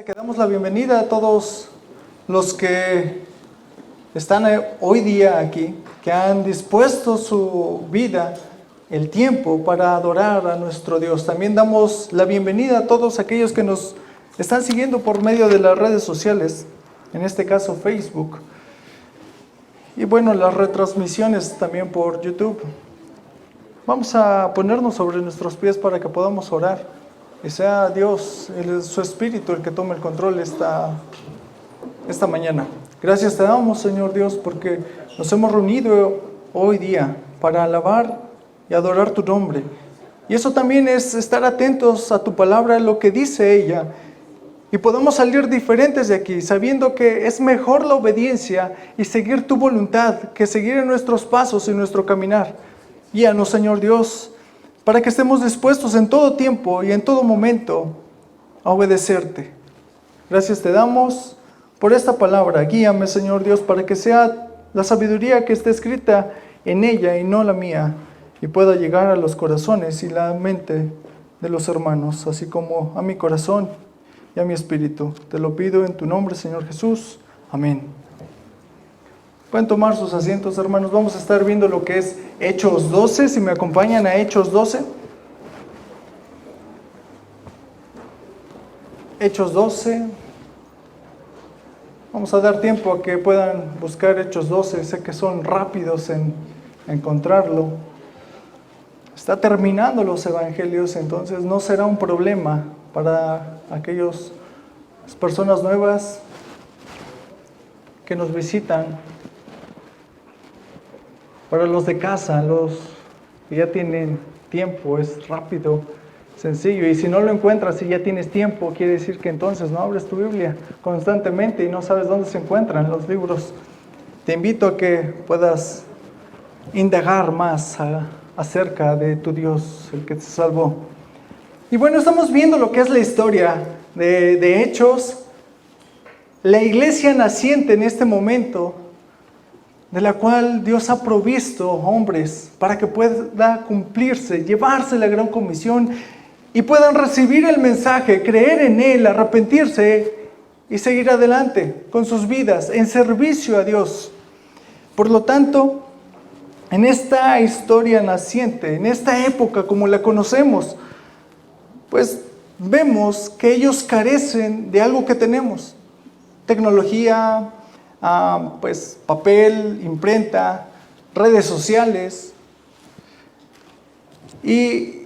Que damos la bienvenida a todos los que están hoy día aquí, que han dispuesto su vida, el tiempo para adorar a nuestro Dios. También damos la bienvenida a todos aquellos que nos están siguiendo por medio de las redes sociales, en este caso Facebook. Y bueno, las retransmisiones también por YouTube. Vamos a ponernos sobre nuestros pies para que podamos orar. Y sea Dios, su Espíritu, el que tome el control esta mañana. Gracias te damos, Señor Dios, porque nos hemos reunido hoy día para alabar y adorar tu nombre. Y eso también es estar atentos a tu palabra, lo que dice ella. Y podemos salir diferentes de aquí, sabiendo que es mejor la obediencia y seguir tu voluntad que seguir en nuestros pasos y nuestro caminar. Guíanos, Señor Dios, para que estemos dispuestos en todo tiempo y en todo momento a obedecerte. Gracias te damos por esta palabra. Guíame, Señor Dios, para que sea la sabiduría que esté escrita en ella y no la mía, y pueda llegar a los corazones y la mente de los hermanos, así como a mi corazón y a mi espíritu. Te lo pido en tu nombre, Señor Jesús. Amén. Pueden tomar sus asientos, hermanos. Vamos a estar viendo lo que es Hechos 12. Si me acompañan a Hechos 12. Hechos 12. Vamos a dar tiempo a que puedan buscar Hechos 12. Sé que son rápidos en encontrarlo. Está terminando los evangelios, entonces no será un problema para aquellas personas nuevas que nos visitan. Para los de casa, los que ya tienen tiempo, es rápido, sencillo. Y si no lo encuentras y ya tienes tiempo, quiere decir que entonces no abres tu Biblia constantemente y no sabes dónde se encuentran los libros. Te invito a que puedas indagar más acerca de tu Dios, el que te salvó. Y bueno, estamos viendo lo que es la historia de Hechos. La iglesia naciente en este momento, de la cual Dios ha provisto hombres para que pueda cumplirse, llevarse la gran comisión y puedan recibir el mensaje, creer en él, arrepentirse y seguir adelante con sus vidas en servicio a Dios. Por lo tanto, en esta historia naciente, en esta época como la conocemos, pues vemos que ellos carecen de algo que tenemos: tecnología, pues papel, imprenta, redes sociales, y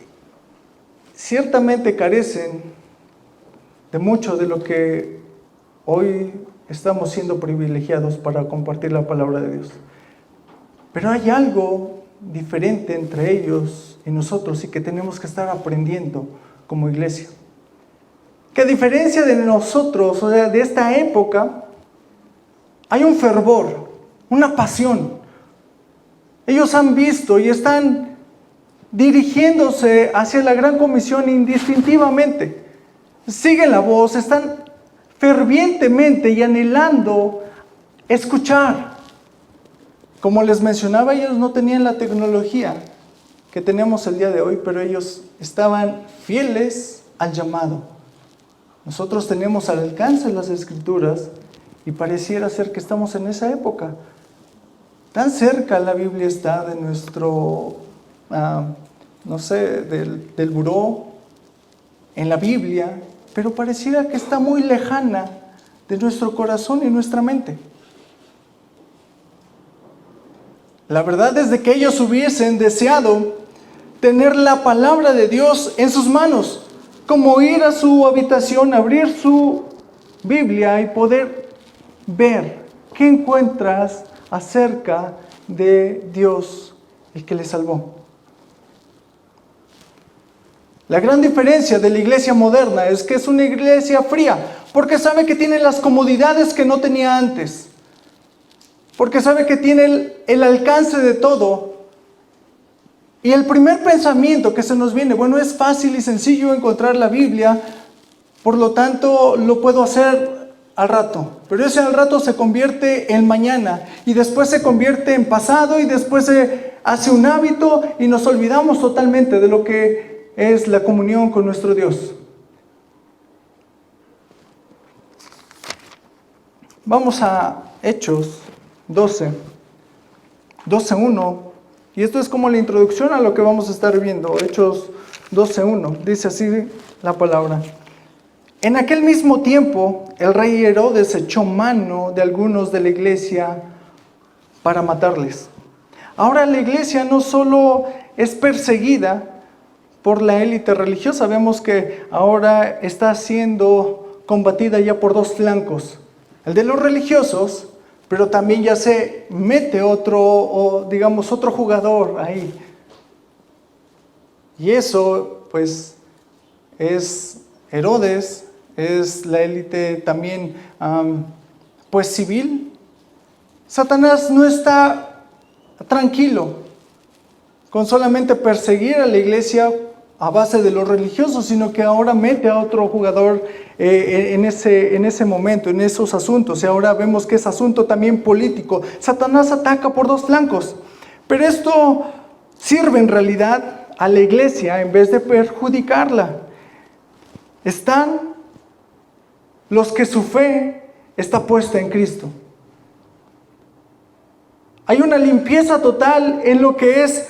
ciertamente carecen de mucho de lo que hoy estamos siendo privilegiados para compartir la palabra de Dios. Pero hay algo diferente entre ellos y nosotros y que tenemos que estar aprendiendo como iglesia. Que a diferencia de nosotros, o sea, de esta época, hay un fervor, una pasión. Ellos han visto y están dirigiéndose hacia la gran comisión indistintivamente. Siguen la voz, están fervientemente y anhelando escuchar. Como les mencionaba, ellos no tenían la tecnología que tenemos el día de hoy, pero ellos estaban fieles al llamado. Nosotros tenemos al alcance las Escrituras y pareciera ser que estamos en esa época. Tan cerca la Biblia está de nuestro, del buró, en la Biblia, pero pareciera que está muy lejana de nuestro corazón y nuestra mente. La verdad es de que ellos hubiesen deseado tener la palabra de Dios en sus manos, como ir a su habitación, abrir su Biblia y poder ver qué encuentras acerca de Dios, el que les salvó. La gran diferencia de la iglesia moderna es que es una iglesia fría, porque sabe que tiene las comodidades que no tenía antes, porque sabe que tiene el alcance de todo. Y el primer pensamiento que se nos viene, bueno, es fácil y sencillo encontrar la Biblia, por lo tanto lo puedo hacer al rato. Pero ese al rato se convierte en mañana, y después se convierte en pasado, y después se hace un hábito, y nos olvidamos totalmente de lo que es la comunión con nuestro Dios. Vamos a Hechos 12:1. Y esto es como la introducción a lo que vamos a estar viendo. Hechos 12:1. Dice así la palabra. En aquel mismo tiempo, el rey Herodes echó mano de algunos de la iglesia para matarles. Ahora la iglesia no solo es perseguida por la élite religiosa, vemos que ahora está siendo combatida ya por dos flancos. El de los religiosos, pero también ya se mete otro jugador ahí. Y eso, pues, es Herodes, es la élite también, pues, civil. Satanás no está tranquilo con solamente perseguir a la iglesia a base de los religiosos, sino que ahora mete a otro jugador en ese momento, en esos asuntos. Y ahora vemos que es asunto también político. Satanás ataca por dos flancos, pero esto sirve en realidad a la iglesia en vez de perjudicarla. Están los que su fe está puesta en Cristo. Hay una limpieza total en lo que es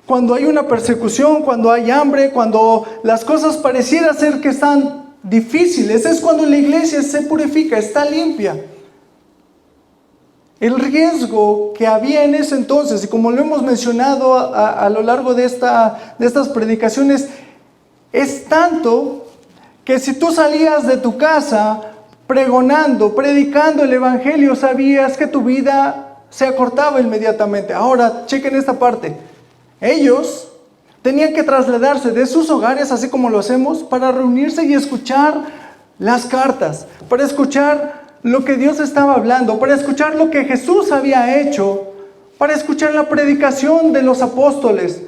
cuando hay una persecución, cuando hay hambre, cuando las cosas pareciera ser que están difíciles. Es cuando la iglesia se purifica, está limpia. El riesgo que había en ese entonces, y como lo hemos mencionado a lo largo de estas predicaciones, es tanto que si tú salías de tu casa pregonando, predicando el evangelio, sabías que tu vida se acortaba inmediatamente. Ahora, chequen esta parte. Ellos tenían que trasladarse de sus hogares, así como lo hacemos, para reunirse y escuchar las cartas, para escuchar lo que Dios estaba hablando, para escuchar lo que Jesús había hecho, para escuchar la predicación de los apóstoles.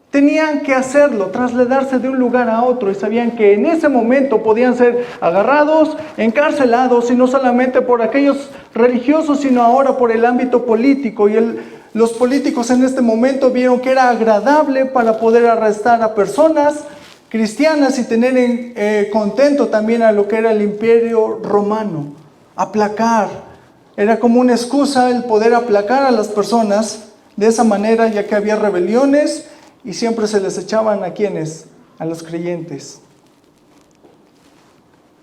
Tenían que hacerlo, trasladarse de un lugar a otro, y sabían que en ese momento podían ser agarrados, encarcelados, y no solamente por aquellos religiosos, sino ahora por el ámbito político. Y los políticos en este momento vieron que era agradable para poder arrestar a personas cristianas y tener contento también a lo que era el imperio romano, aplacar. Era como una excusa el poder aplacar a las personas de esa manera, ya que había rebeliones y siempre se les echaban ¿a quiénes? A los creyentes.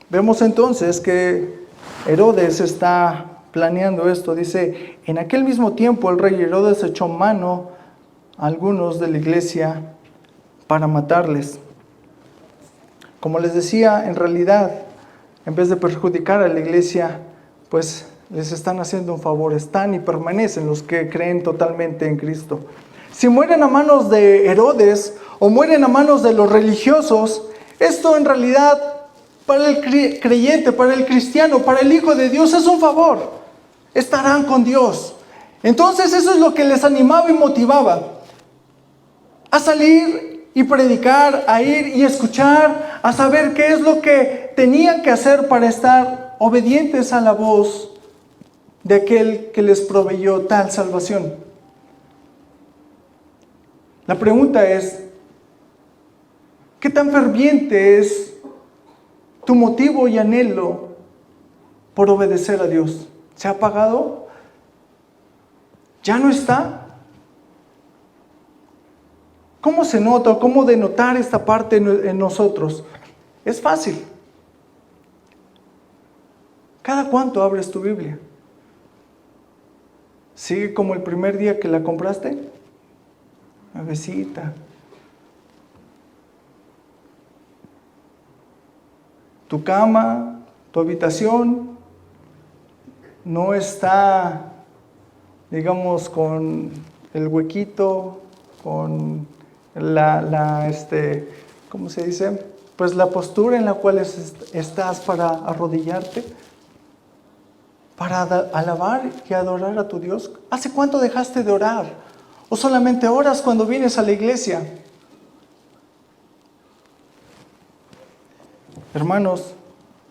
Vemos entonces que Herodes está planeando esto. Dice, en aquel mismo tiempo el rey Herodes echó mano a algunos de la iglesia para matarles. Como les decía, en realidad, en vez de perjudicar a la iglesia, pues les están haciendo un favor. Están y permanecen los que creen totalmente en Cristo. Si mueren a manos de Herodes o mueren a manos de los religiosos, esto en realidad para el creyente, para el cristiano, para el Hijo de Dios es un favor. Estarán con Dios. Entonces eso es lo que les animaba y motivaba a salir y predicar, a ir y escuchar, a saber qué es lo que tenían que hacer para estar obedientes a la voz de aquel que les proveyó tal salvación. La pregunta es, ¿qué tan ferviente es tu motivo y anhelo por obedecer a Dios? ¿Se ha apagado? ¿Ya no está? ¿Cómo se nota o cómo denotar esta parte en nosotros? Es fácil. ¿Cada cuánto abres tu Biblia? ¿Sigue como el primer día que la compraste? Nuevecita. Tu cama, tu habitación, no está, digamos, con el huequito, con ¿cómo se dice? Pues la postura en la cual estás para arrodillarte, para alabar y adorar a tu Dios. ¿Hace cuánto dejaste de orar? ¿O solamente oras cuando vienes a la iglesia? Hermanos,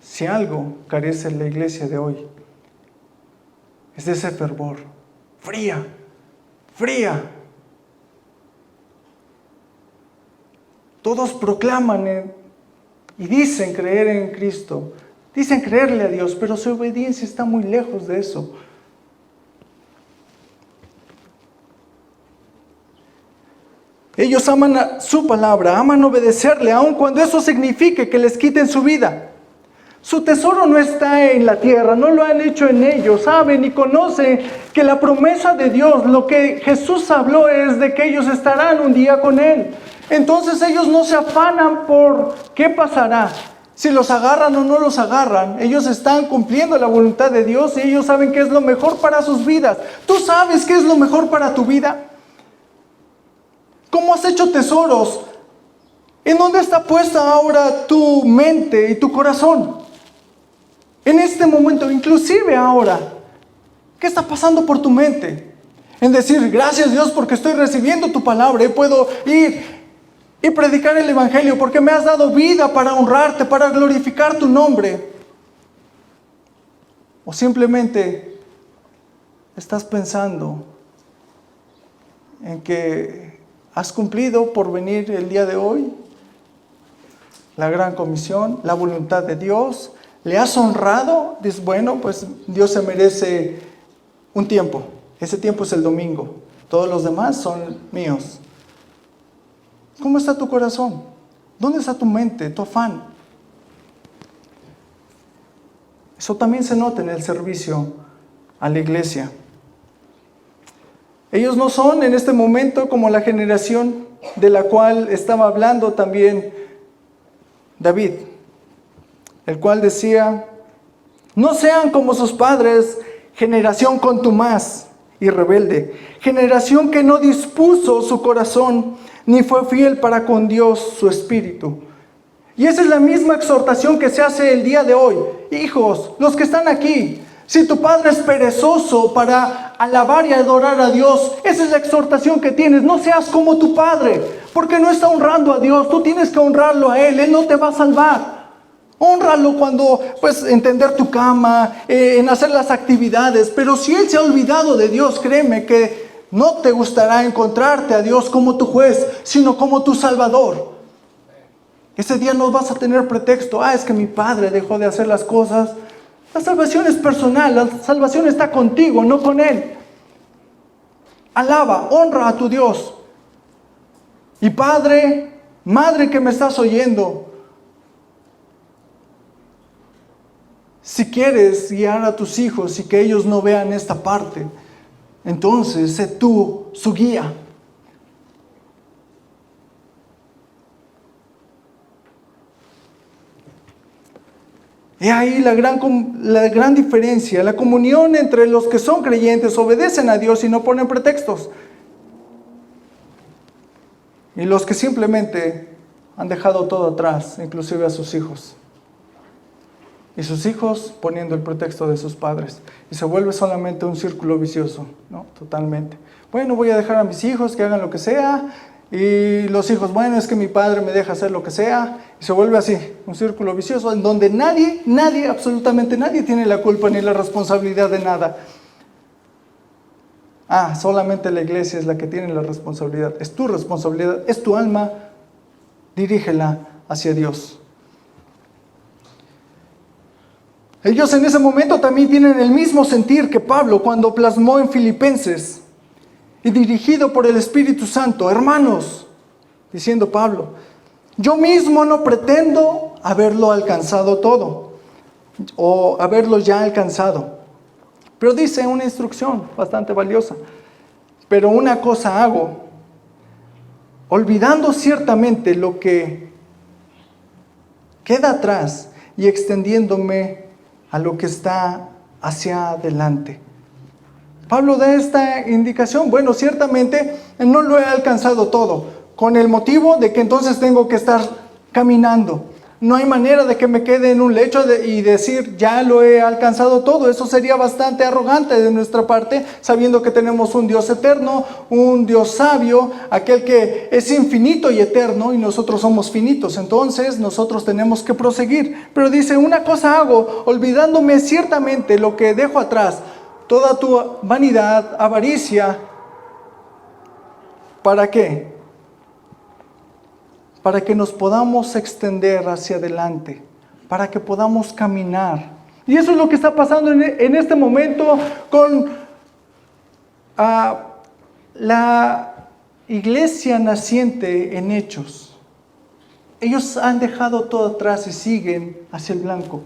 si algo carece la iglesia de hoy, es de ese fervor. Fría. Todos proclaman y dicen creer en Cristo, Dicen creerle a Dios, pero su obediencia está muy lejos de eso. Ellos aman su palabra, aman obedecerle, aun cuando eso signifique que les quiten su vida. Su tesoro no está en la tierra, no lo han hecho en ellos. Saben y conocen que la promesa de Dios, lo que Jesús habló es de que ellos estarán un día con Él. Entonces ellos no se afanan por qué pasará, si los agarran o no los agarran. Ellos están cumpliendo la voluntad de Dios y ellos saben qué es lo mejor para sus vidas. ¿Tú sabes qué es lo mejor para tu vida? ¿Cómo has hecho tesoros? ¿En dónde está puesta ahora tu mente y tu corazón? En este momento, inclusive ahora, ¿qué está pasando por tu mente? En decir, gracias Dios porque estoy recibiendo tu palabra y puedo ir y predicar el evangelio porque me has dado vida para honrarte, para glorificar tu nombre. O simplemente estás pensando en que has cumplido por venir el día de hoy la gran comisión, la voluntad de Dios. ¿Le has honrado? Dices, bueno, pues Dios se merece un tiempo. Ese tiempo es el domingo. Todos los demás son míos. ¿Cómo está tu corazón? ¿Dónde está tu mente, tu afán? Eso también se nota en el servicio a la iglesia. Ellos no son en este momento como la generación de la cual estaba hablando también David, el cual decía, no sean como sus padres, generación contumaz y rebelde, generación que no dispuso su corazón, ni fue fiel para con Dios su espíritu. Y esa es la misma exhortación que se hace el día de hoy. Hijos, los que están aquí, si tu padre es perezoso para alabar y adorar a Dios, esa es la exhortación que tienes. No seas como tu padre, porque no está honrando a Dios. Tú tienes que honrarlo a Él. Él no te va a salvar. Hónralo cuando, entender tu cama, en hacer las actividades. Pero si Él se ha olvidado de Dios, créeme que no te gustará encontrarte a Dios como tu juez, sino como tu Salvador. Ese día no vas a tener pretexto. Es que mi padre dejó de hacer las cosas. La salvación es personal. La salvación está contigo, no con Él. Alaba, honra a tu Dios. Y padre, madre que me estás oyendo, si quieres guiar a tus hijos y que ellos no vean esta parte, entonces sé tú su guía. He ahí la gran diferencia, la comunión entre los que son creyentes, obedecen a Dios y no ponen pretextos. Y los que simplemente han dejado todo atrás, inclusive a sus hijos. Y sus hijos poniendo el pretexto de sus padres. Y se vuelve solamente un círculo vicioso, ¿no? Totalmente. Bueno, voy a dejar a mis hijos que hagan lo que sea. Y los hijos, bueno, es que mi padre me deja hacer lo que sea. Y se vuelve así, un círculo vicioso en donde nadie, absolutamente nadie tiene la culpa ni la responsabilidad de nada. Solamente la iglesia es la que tiene la responsabilidad. Es tu responsabilidad, es tu alma. Dirígela hacia Dios. Ellos en ese momento también tienen el mismo sentir que Pablo cuando plasmó en Filipenses y dirigido por el Espíritu Santo. Hermanos, diciendo Pablo, yo mismo no pretendo haberlo alcanzado todo o haberlo ya alcanzado. Pero dice una instrucción bastante valiosa. Pero una cosa hago, olvidando ciertamente lo que queda atrás y extendiéndome a lo que está hacia adelante. Pablo da esta indicación. Bueno, ciertamente no lo he alcanzado todo, con el motivo de que entonces tengo que estar caminando. No hay manera de que me quede en un lecho y decir, ya lo he alcanzado todo. Eso sería bastante arrogante de nuestra parte, sabiendo que tenemos un Dios eterno, un Dios sabio, aquel que es infinito y eterno, y nosotros somos finitos. Entonces, nosotros tenemos que proseguir. Pero dice, una cosa hago, olvidándome ciertamente lo que dejo atrás, toda tu vanidad, avaricia. ¿Para qué? Para que nos podamos extender hacia adelante, para que podamos caminar. Y eso es lo que está pasando en este momento con la iglesia naciente en Hechos. Ellos han dejado todo atrás y siguen hacia el blanco,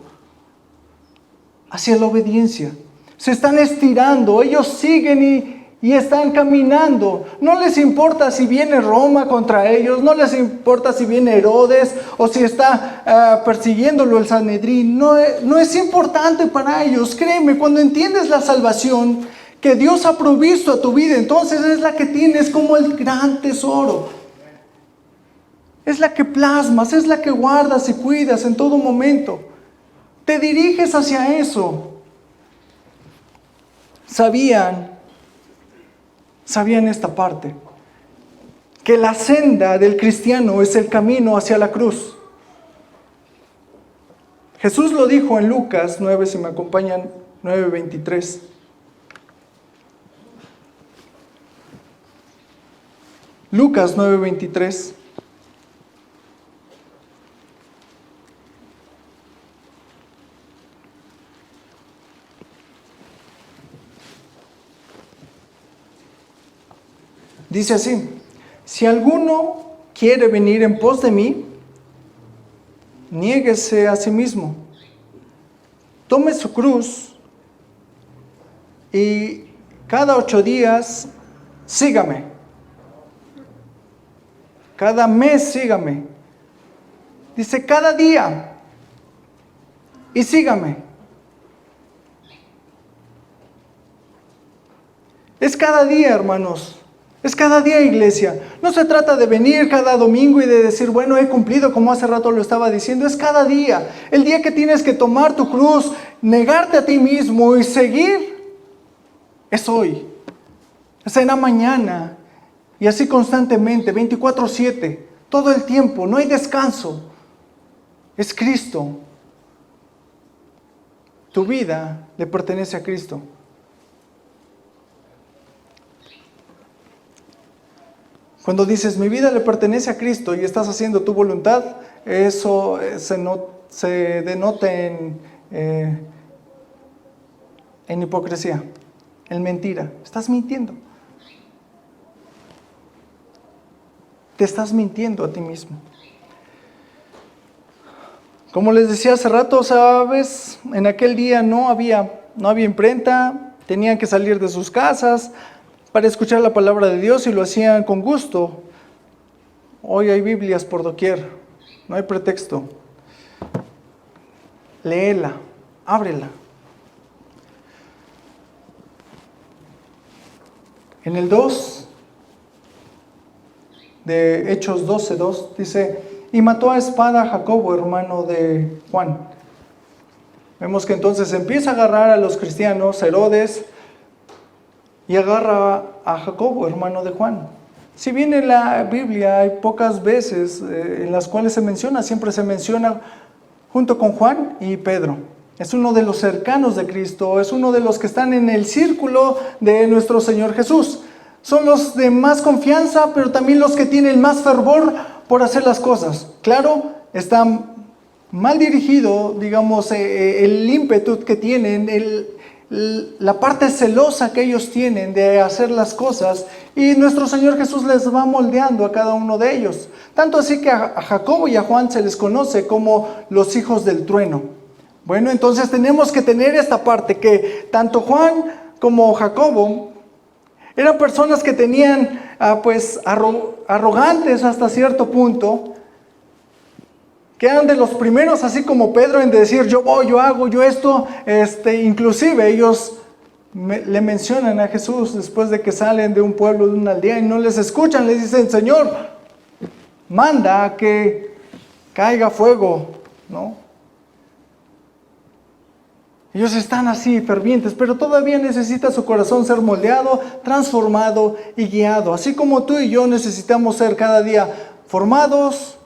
hacia la obediencia. Se están estirando, ellos siguen y están caminando. No les importa si viene Roma contra ellos, no les importa si viene Herodes o si está persiguiéndolo el Sanedrín. No es importante para ellos. Créeme, cuando entiendes la salvación que Dios ha provisto a tu vida, entonces es la que tienes como el gran tesoro. Es la que plasmas, es la que guardas y cuidas en todo momento. Te diriges hacia eso. Sabían esta parte, que la senda del cristiano es el camino hacia la cruz. Jesús lo dijo en Lucas 9, si me acompañan, 9:23. Lucas 9:23. Dice así: si alguno quiere venir en pos de mí, niéguese a sí mismo, tome su cruz y cada 8 días sígame. Cada mes sígame. Dice cada día y sígame. Es cada día, hermanos. Es cada día, iglesia. No se trata de venir cada domingo y de decir, bueno, he cumplido, como hace rato lo estaba diciendo. Es cada día. El día que tienes que tomar tu cruz, negarte a ti mismo y seguir, es hoy. Es en la mañana. Y así constantemente, 24/7, todo el tiempo. No hay descanso. Es Cristo. Tu vida le pertenece a Cristo. Cuando dices, mi vida le pertenece a Cristo y estás haciendo tu voluntad, eso se denota en hipocresía, en mentira. Estás mintiendo. Te estás mintiendo a ti mismo. Como les decía hace rato, sabes, en aquel día no había imprenta, tenían que salir de sus casas para escuchar la palabra de Dios y lo hacían con gusto. Hoy hay Biblias por doquier, no hay pretexto. Léela, ábrela. En el 2 de Hechos 12:2 dice, y mató a espada a Jacobo, hermano de Juan. Vemos que entonces empieza a agarrar a los cristianos, Herodes, y agarra a Jacobo, hermano de Juan. Si bien en la Biblia hay pocas veces en las cuales se menciona, siempre se menciona junto con Juan y Pedro. Es uno de los cercanos de Cristo, es uno de los que están en el círculo de nuestro Señor Jesús. Son los de más confianza, pero también los que tienen más fervor por hacer las cosas. Claro, está mal dirigido, digamos, el ímpetu que tienen, la parte celosa que ellos tienen de hacer las cosas, y nuestro Señor Jesús les va moldeando a cada uno de ellos. Tanto así que a Jacobo y a Juan se les conoce como los hijos del trueno. Bueno, entonces tenemos que tener esta parte, que tanto Juan como Jacobo eran personas que tenían, arrogantes hasta cierto punto, que eran de los primeros, así como Pedro, en decir, yo voy, yo hago, yo esto. Inclusive ellos le mencionan a Jesús después de que salen de un pueblo, de una aldea, y no les escuchan. Les dicen, Señor, manda a que caiga fuego, ¿no? Ellos están así, fervientes, pero todavía necesita su corazón ser moldeado, transformado y guiado. Así como tú y yo necesitamos ser cada día formados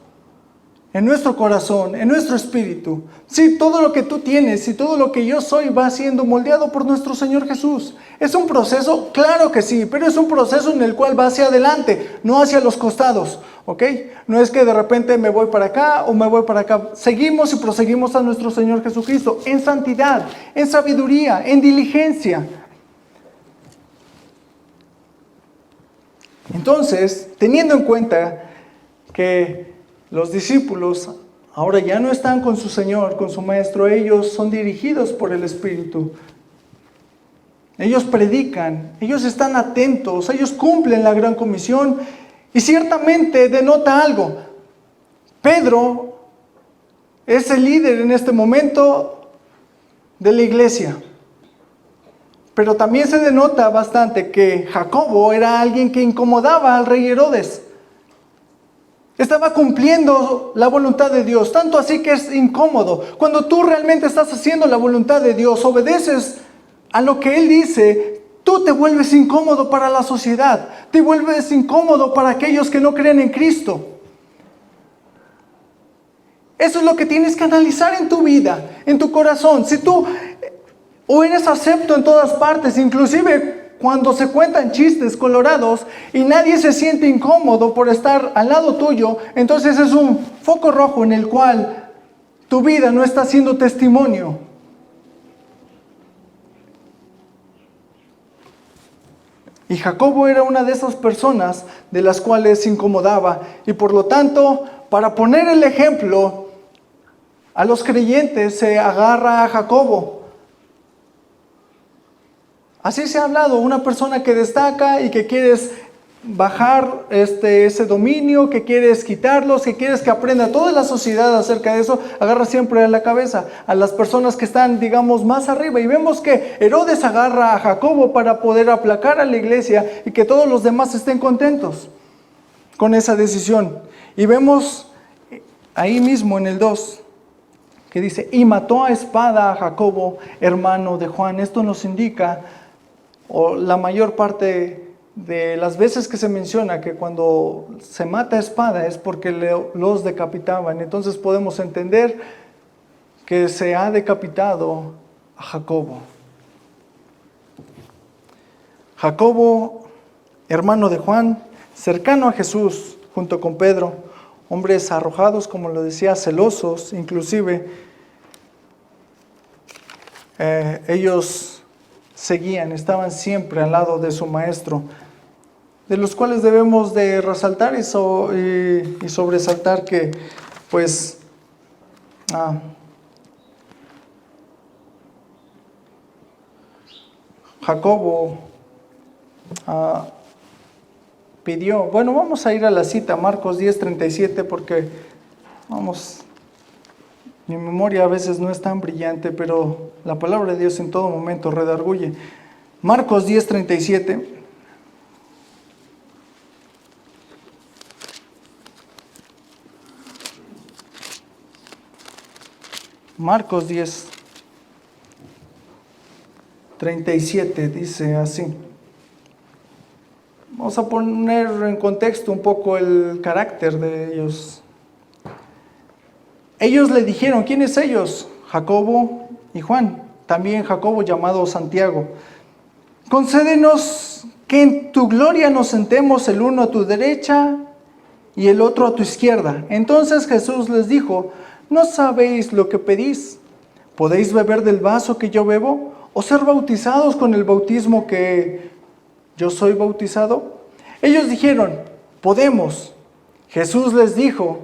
en nuestro corazón, en nuestro espíritu. Sí, todo lo que tú tienes y todo lo que yo soy va siendo moldeado por nuestro Señor Jesús. ¿Es un proceso? Claro que sí, pero es un proceso en el cual va hacia adelante, no hacia los costados. ¿ok? No es que de repente me voy para acá o me voy para acá. Seguimos y proseguimos a nuestro Señor Jesucristo en santidad, en sabiduría, en diligencia. Entonces, teniendo en cuenta que los discípulos ahora ya no están con su Señor, con su Maestro, ellos son dirigidos por el Espíritu. Ellos predican, ellos están atentos, ellos cumplen la gran comisión y ciertamente denota algo. Pedro es el líder en este momento de la iglesia. Pero también se denota bastante que Jacobo era alguien que incomodaba al rey Herodes. Estaba cumpliendo la voluntad de Dios, tanto así que es incómodo. Cuando tú realmente estás haciendo la voluntad de Dios, obedeces a lo que Él dice, tú te vuelves incómodo para la sociedad, te vuelves incómodo para aquellos que no creen en Cristo. Eso es lo que tienes que analizar en tu vida, en tu corazón. Si tú o eres acepto en todas partes, inclusive cuando se cuentan chistes colorados y nadie se siente incómodo por estar al lado tuyo, entonces es un foco rojo en el cual tu vida no está siendo testimonio. Y Jacobo era una de esas personas de las cuales se incomodaba. Y por lo tanto, para poner el ejemplo a los creyentes, se agarra a Jacobo. Así se ha hablado, una persona que destaca y que quieres bajar ese dominio, que quieres quitarlos, que quieres que aprenda toda la sociedad acerca de eso, agarra siempre a la cabeza a las personas que están, digamos, más arriba. Y vemos que Herodes agarra a Jacobo para poder aplacar a la iglesia y que todos los demás estén contentos con esa decisión. Y vemos ahí mismo en el 2 que dice, y mató a espada a Jacobo, hermano de Juan. Esto nos indica, o la mayor parte de las veces que se menciona que cuando se mata a espada es porque los decapitaban. Entonces podemos entender que se ha decapitado a Jacobo. Jacobo, hermano de Juan, cercano a Jesús junto con Pedro, hombres arrojados, como lo decía, celosos, inclusive ellos seguían, estaban siempre al lado de su maestro, de los cuales debemos de resaltar y sobresaltar que, pues, Jacobo pidió, bueno, vamos a ir a la cita, Marcos 10:37, porque, mi memoria a veces no es tan brillante, pero la palabra de Dios en todo momento redarguye. Marcos 10:37. Marcos 10:37 dice así. Vamos a poner en contexto un poco el carácter de ellos. Ellos le dijeron, ¿quiénes ellos? Jacobo y Juan, también Jacobo llamado Santiago. Concédenos que en tu gloria nos sentemos el uno a tu derecha y el otro a tu izquierda. Entonces Jesús les dijo, ¿no sabéis lo que pedís? ¿Podéis beber del vaso que yo bebo? ¿O ser bautizados con el bautismo que yo soy bautizado? Ellos dijeron, podemos. Jesús les dijo,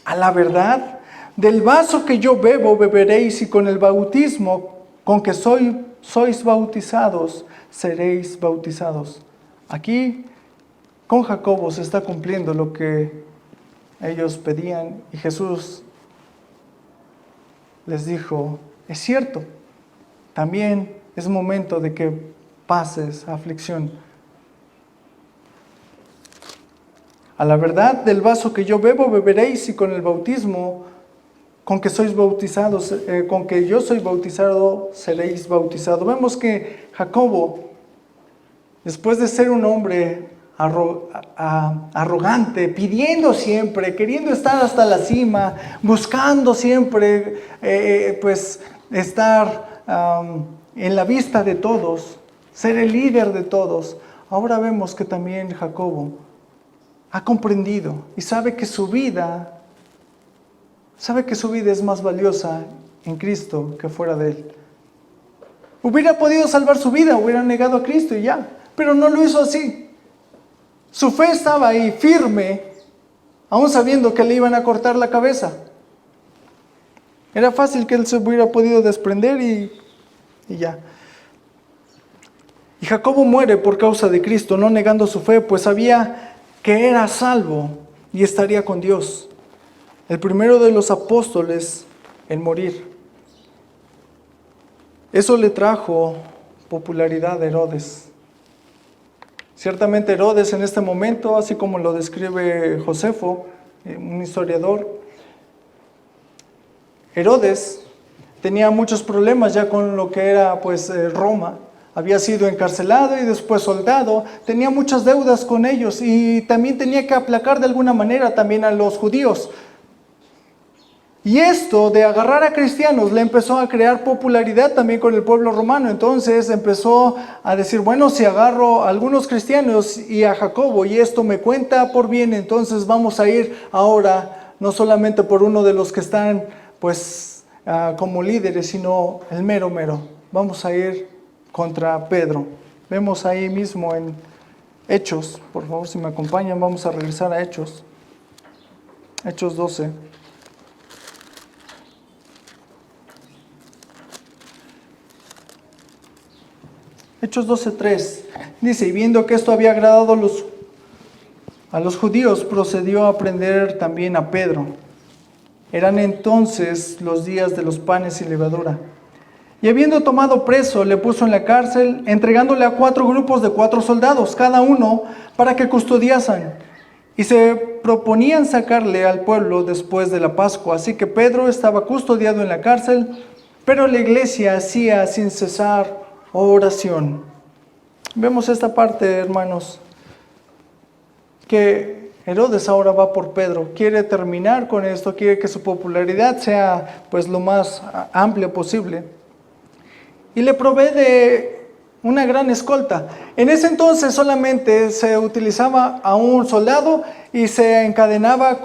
a la verdad, del vaso que yo bebo beberéis y con el bautismo con que sois bautizados, seréis bautizados. Aquí con Jacobo se está cumpliendo lo que ellos pedían y Jesús les dijo, es cierto, también es momento de que pases aflicción. A la verdad, del vaso que yo bebo beberéis y con el bautismo con que sois bautizados, con que yo soy bautizado, seréis bautizados. Vemos que Jacobo, después de ser un hombre arrogante, pidiendo siempre, queriendo estar hasta la cima, buscando siempre pues estar en la vista de todos, ser el líder de todos, ahora vemos que también Jacobo ha comprendido y sabe que su vida es más valiosa en Cristo que fuera de Él. Hubiera podido salvar su vida, hubiera negado a Cristo y ya, pero no lo hizo así. Su fe estaba ahí firme, aún sabiendo que le iban a cortar la cabeza. Era fácil que él se hubiera podido desprender y ya. Y Jacobo muere por causa de Cristo, no negando su fe, pues sabía que era salvo y estaría con Dios. El primero de los apóstoles en morir. Eso le trajo popularidad a Herodes. Ciertamente Herodes en este momento, así como lo describe Josefo, un historiador, Herodes tenía muchos problemas ya con lo que era Roma. Había sido encarcelado y después soldado, tenía muchas deudas con ellos y también tenía que aplacar de alguna manera también a los judíos. Y esto de agarrar a cristianos le empezó a crear popularidad también con el pueblo romano. Entonces empezó a decir, bueno, si agarro a algunos cristianos y a Jacobo y esto me cuenta por bien, entonces vamos a ir ahora no solamente por uno de los que están como líderes, sino el mero. Vamos a ir contra Pedro. Vemos ahí mismo en Hechos, por favor si me acompañan, vamos a regresar a Hechos. Hechos 12. Hechos 12:3 dice, y viendo que esto había agradado a los judíos, procedió a prender también a Pedro. Eran entonces los días de los panes sin levadura. Y habiendo tomado preso, le puso en la cárcel, entregándole a 4 grupos de 4 soldados, cada uno, para que custodiasen. Y se proponían sacarle al pueblo después de la Pascua. Así que Pedro estaba custodiado en la cárcel, pero la iglesia hacía sin cesar oración. Vemos esta parte, hermanos, que Herodes ahora va por Pedro, quiere terminar con esto, quiere que su popularidad sea lo más amplia posible y le provee de una gran escolta. En ese entonces solamente se utilizaba a un soldado y se encadenaba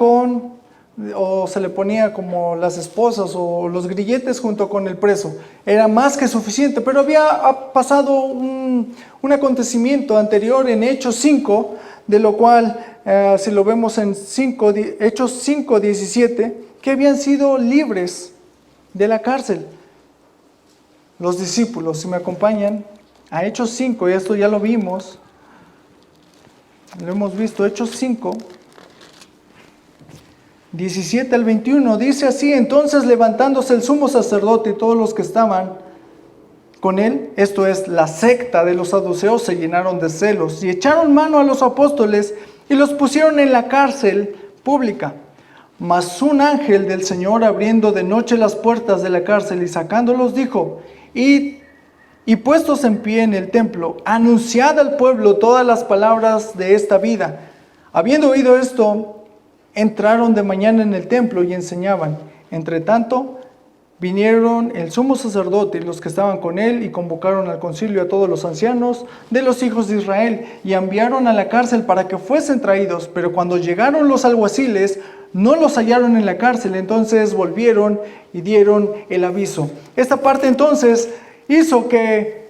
o se le ponía como las esposas o los grilletes junto con el preso. Era más que suficiente, pero había pasado un acontecimiento anterior en Hechos 5, de lo cual, si lo vemos en Hechos 5:17, que habían sido libres de la cárcel. Los discípulos, si me acompañan, a Hechos 5, y esto ya lo vimos, lo hemos visto, Hechos 5, 17 al 21, dice así, entonces levantándose el sumo sacerdote y todos los que estaban con él, esto es la secta de los saduceos, se llenaron de celos y echaron mano a los apóstoles y los pusieron en la cárcel pública. Mas un ángel del Señor, abriendo de noche las puertas de la cárcel y sacándolos, dijo, id y puestos en pie en el templo, anunciad al pueblo todas las palabras de esta vida. Habiendo oído esto, entraron de mañana en el templo y enseñaban. Entre tanto, vinieron el sumo sacerdote y los que estaban con él y convocaron al concilio a todos los ancianos de los hijos de Israel y enviaron a la cárcel para que fuesen traídos. Pero cuando llegaron los alguaciles, no los hallaron en la cárcel. Entonces volvieron y dieron el aviso. Esta parte entonces hizo que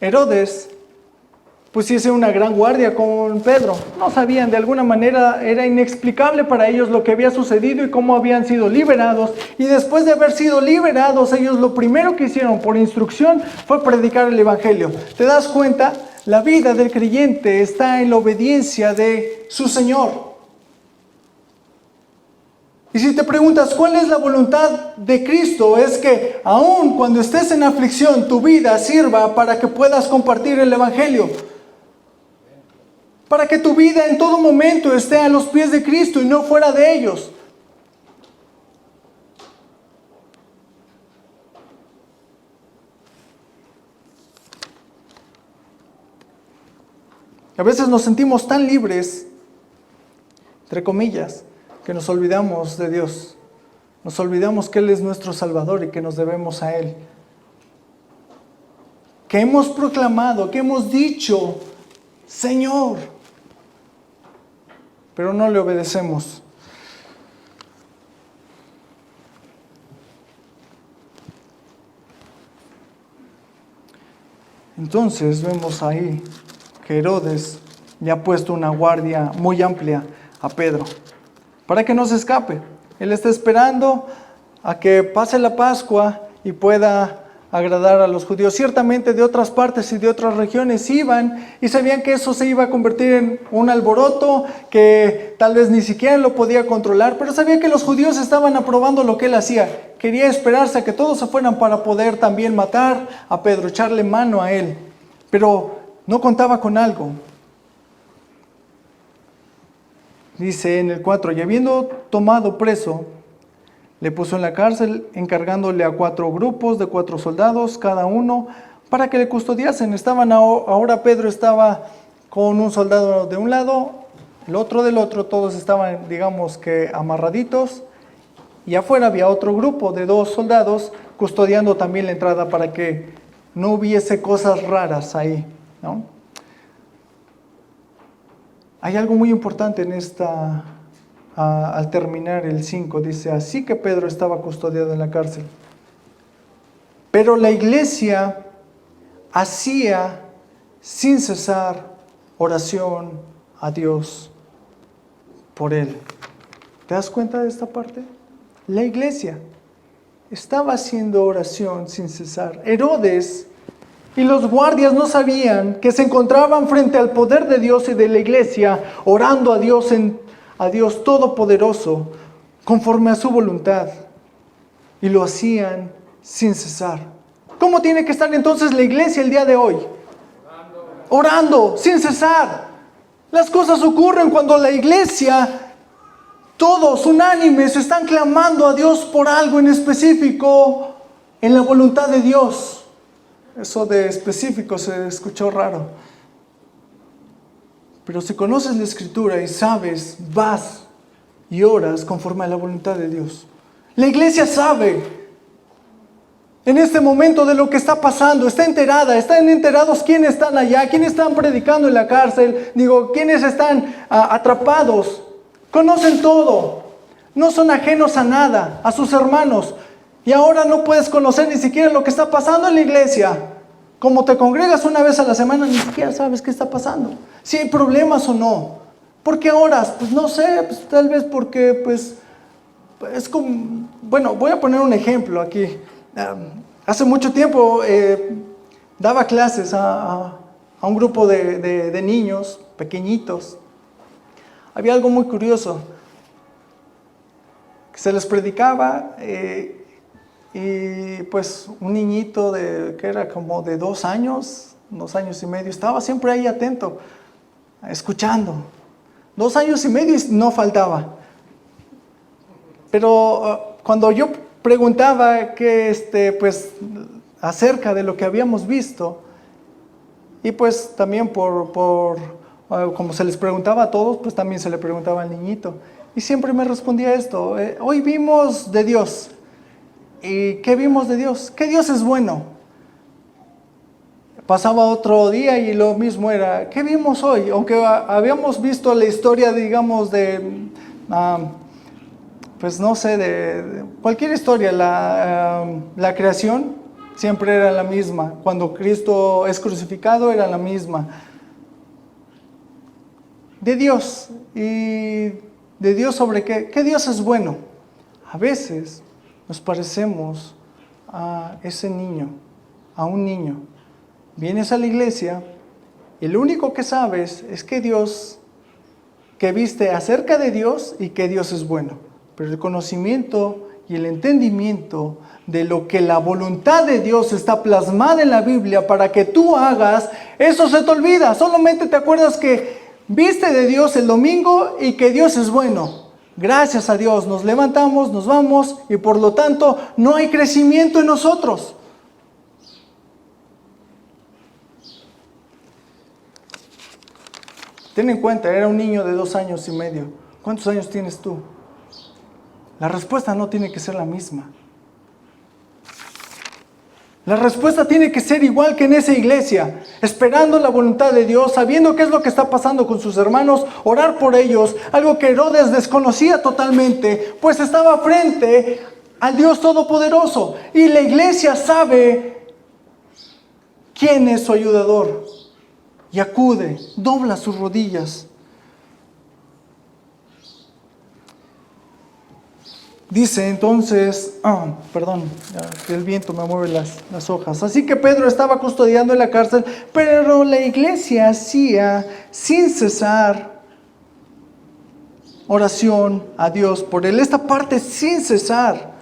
Herodes pusiese una gran guardia con Pedro. No sabían, de alguna manera era inexplicable para ellos lo que había sucedido y cómo habían sido liberados. Y después de haber sido liberados, ellos lo primero que hicieron por instrucción fue predicar el evangelio. ¿Te das cuenta? La vida del creyente está en la obediencia de su Señor. Y si te preguntas cuál es la voluntad de Cristo, es que aun cuando estés en aflicción, tu vida sirva para que puedas compartir el evangelio. Para que tu vida en todo momento esté a los pies de Cristo y no fuera de ellos. A veces nos sentimos tan libres, entre comillas, que nos olvidamos de Dios. Nos olvidamos que Él es nuestro Salvador y que nos debemos a Él. Que hemos proclamado, que hemos dicho, Señor. pero no le obedecemos. Entonces vemos ahí que Herodes le ha puesto una guardia muy amplia a Pedro para que no se escape. Él está esperando a que pase la Pascua y pueda agradar a los judíos. Ciertamente de otras partes y de otras regiones iban y sabían que eso se iba a convertir en un alboroto que tal vez ni siquiera lo podía controlar, pero sabía que los judíos estaban aprobando lo que él hacía. Quería esperarse a que todos se fueran para poder también matar a Pedro, echarle mano a él, pero no contaba con algo. Dice en el 4, y habiendo tomado preso, le puso en la cárcel, encargándole a 4 grupos de 4 soldados, cada uno, para que le custodiasen. Ahora Pedro estaba con un soldado de un lado, el otro del otro, todos estaban, digamos que amarraditos, y afuera había otro grupo de 2 soldados custodiando también la entrada para que no hubiese cosas raras ahí, ¿no? Hay algo muy importante en esta... al terminar el 5, dice, así que Pedro estaba custodiado en la cárcel. Pero la iglesia hacía sin cesar oración a Dios por él. ¿Te das cuenta de esta parte? La iglesia estaba haciendo oración sin cesar. Herodes y los guardias no sabían que se encontraban frente al poder de Dios y de la iglesia, orando a Dios Todopoderoso, conforme a su voluntad, y lo hacían sin cesar. ¿Cómo tiene que estar entonces la iglesia el día de hoy? Orando sin cesar. Las cosas ocurren cuando la iglesia, todos unánimes, están clamando a Dios por algo en específico, en la voluntad de Dios. Eso de específico se escuchó raro. Pero si conoces la Escritura y sabes, vas y oras conforme a la voluntad de Dios. La iglesia sabe en este momento de lo que está pasando, están enterados quiénes están allá, quiénes están predicando en la cárcel, quiénes están atrapados. Conocen todo, no son ajenos a nada, a sus hermanos. Y ahora no puedes conocer ni siquiera lo que está pasando en la iglesia. Como te congregas una vez a la semana, ni siquiera sabes qué está pasando. Si hay problemas o no. ¿Por qué oras? Pues no sé, pues tal vez porque es como... Bueno, voy a poner un ejemplo aquí. Hace mucho tiempo daba clases a un grupo de niños pequeñitos. Había algo muy curioso. Que se les predicaba... y pues un niñito que era como de 2 años y medio, estaba siempre ahí atento, escuchando. 2 años y medio y no faltaba. Pero cuando yo preguntaba pues acerca de lo que habíamos visto, y pues también como se les preguntaba a todos, pues también se le preguntaba al niñito. Y siempre me respondía esto, hoy vimos de Dios. ¿Y qué vimos de Dios? Que Dios es bueno. Pasaba otro día y lo mismo era, ¿qué vimos hoy? Aunque habíamos visto la historia, digamos, pues no sé, de cualquier historia, la creación siempre era la misma. Cuando Cristo es crucificado era la misma. De Dios. ¿Y de Dios sobre qué? ¿Qué Dios es bueno? A veces nos parecemos a ese niño, a un niño. Vienes a la iglesia y lo único que sabes es que viste acerca de Dios y que Dios es bueno. Pero el conocimiento y el entendimiento de lo que la voluntad de Dios está plasmada en la Biblia para que tú hagas, eso se te olvida. Solamente te acuerdas que viste de Dios el domingo y que Dios es bueno. Gracias a Dios, nos levantamos, nos vamos y por lo tanto no hay crecimiento en nosotros. Ten en cuenta, era un niño de 2 años y medio. ¿Cuántos años tienes tú? La respuesta no tiene que ser la misma. La respuesta tiene que ser igual que en esa iglesia, esperando la voluntad de Dios, sabiendo qué es lo que está pasando con sus hermanos, orar por ellos, algo que Herodes desconocía totalmente, pues estaba frente al Dios Todopoderoso. Y la iglesia sabe quién es su ayudador y acude, dobla sus rodillas. Dice entonces, el viento me mueve las hojas. Así que Pedro estaba custodiando en la cárcel, pero la iglesia hacía sin cesar oración a Dios por él. Esta parte sin cesar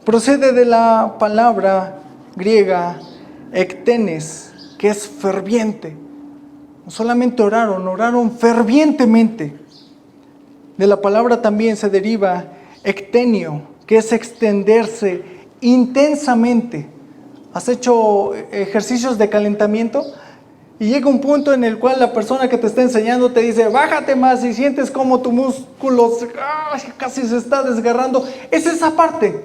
procede de la palabra griega ektenes, que es ferviente. No solamente oraron fervientemente. De la palabra también se deriva ektenio, que es extenderse intensamente. ¿Has hecho ejercicios de calentamiento? Y llega un punto en el cual la persona que te está enseñando te dice, bájate más, y sientes como tu músculo casi se está desgarrando. Es esa parte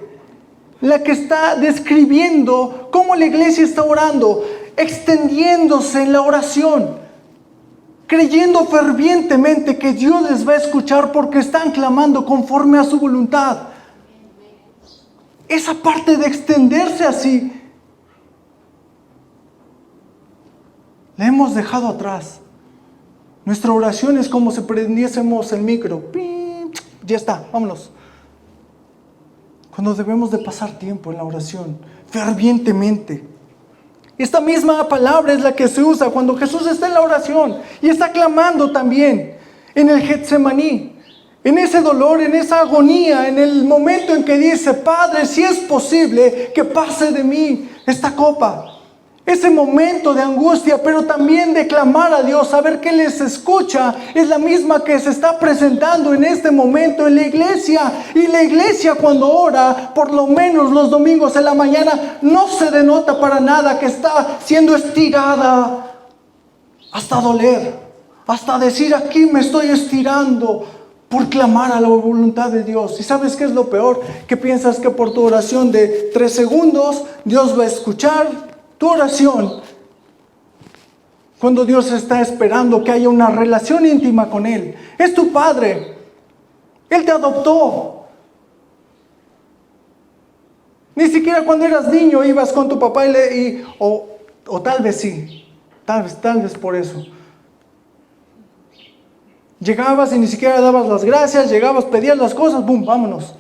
la que está describiendo cómo la iglesia está orando, extendiéndose en la oración, creyendo fervientemente que Dios les va a escuchar porque están clamando conforme a su voluntad. Esa parte de extenderse así, la hemos dejado atrás. Nuestra oración es como si prendiésemos el micro. ¡Pim! Ya está, vámonos. Cuando debemos de pasar tiempo en la oración, fervientemente. Esta misma palabra es la que se usa cuando Jesús está en la oración y está clamando también en el Getsemaní, en ese dolor, en esa agonía, en el momento en que dice, Padre, si es posible que pase de mí esta copa. Ese momento de angustia, pero también de clamar a Dios, saber que les escucha, es la misma que se está presentando en este momento en la iglesia. Y la iglesia cuando ora, por lo menos los domingos en la mañana, no se denota para nada que está siendo estirada hasta doler, hasta decir, aquí me estoy estirando por clamar a la voluntad de Dios. ¿Y sabes qué es lo peor? Que piensas que por tu oración de 3 segundos, Dios va a escuchar tu oración, cuando Dios está esperando que haya una relación íntima con Él. Es tu Padre. Él te adoptó. Ni siquiera cuando eras niño ibas con tu papá o tal vez sí. Tal vez por eso. Llegabas y ni siquiera dabas las gracias, llegabas, pedías las cosas, ¡bum!, vámonos.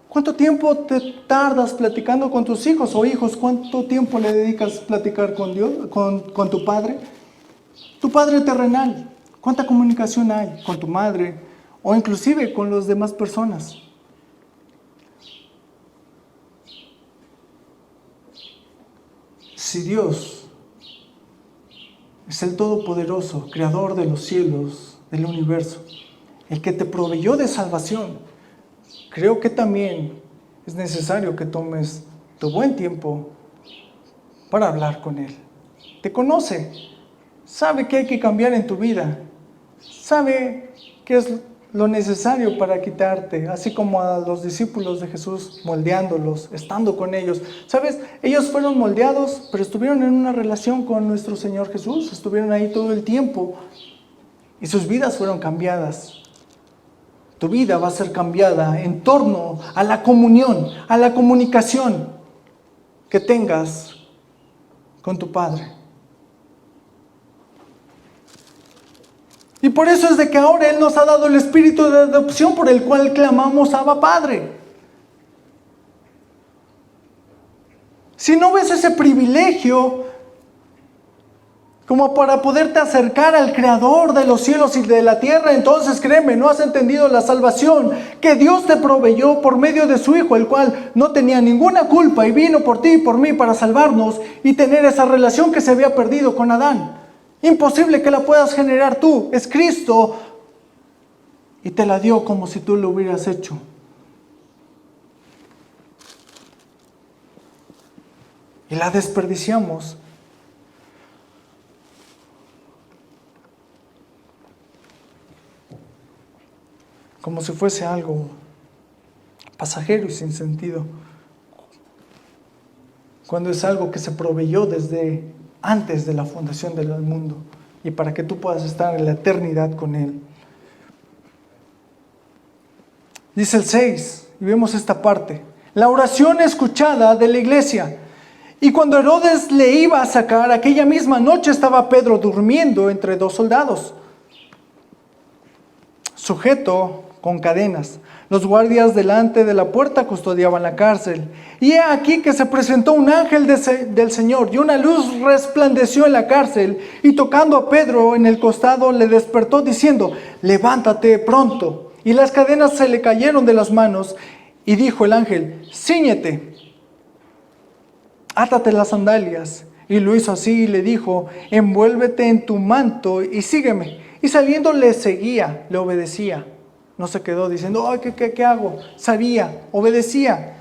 ¿Cuánto tiempo te tardas platicando con tus hijos o hijos? ¿Cuánto tiempo le dedicas a platicar con Dios, con tu padre? Tu padre terrenal. ¿Cuánta comunicación hay con tu madre o inclusive con las demás personas? Si Dios es el Todopoderoso, Creador de los cielos, del universo, el que te proveyó de salvación, creo que también es necesario que tomes tu buen tiempo para hablar con Él. Te conoce, sabe qué hay que cambiar en tu vida, sabe qué es lo necesario para quitarte, así como a los discípulos de Jesús, moldeándolos, estando con ellos. ¿Sabes? Ellos fueron moldeados, pero estuvieron en una relación con nuestro Señor Jesús, estuvieron ahí todo el tiempo y sus vidas fueron cambiadas. Tu vida va a ser cambiada en torno a la comunión, a la comunicación que tengas con tu Padre. Y por eso es de que ahora Él nos ha dado el espíritu de adopción por el cual clamamos Abba Padre. Si no ves ese privilegio como para poderte acercar al Creador de los cielos y de la tierra, entonces créeme, no has entendido la salvación que Dios te proveyó por medio de su Hijo, el cual no tenía ninguna culpa y vino por ti y por mí para salvarnos y tener esa relación que se había perdido con Adán. Imposible que la puedas generar tú, es Cristo y te la dio como si tú lo hubieras hecho. Y la desperdiciamos. Como si fuese algo pasajero y sin sentido, cuando es algo que se proveyó desde antes de la fundación del mundo y para que tú puedas estar en la eternidad con Él. Dice el 6, y vemos esta parte, la oración escuchada de la iglesia. Y cuando Herodes le iba a sacar, aquella misma noche estaba Pedro durmiendo entre dos soldados, sujeto con cadenas. Los guardias delante de la puerta custodiaban la cárcel. Y he aquí que se presentó un ángel del Señor, y una luz resplandeció en la cárcel, y tocando a Pedro en el costado le despertó diciendo, levántate pronto. Y las cadenas se le cayeron de las manos, y dijo el ángel, cíñete, átate las sandalias. Y lo hizo así y le dijo, envuélvete en tu manto y sígueme. Y saliendo le seguía, le obedecía. No se quedó diciendo, ay, ¿qué hago? Sabía, obedecía.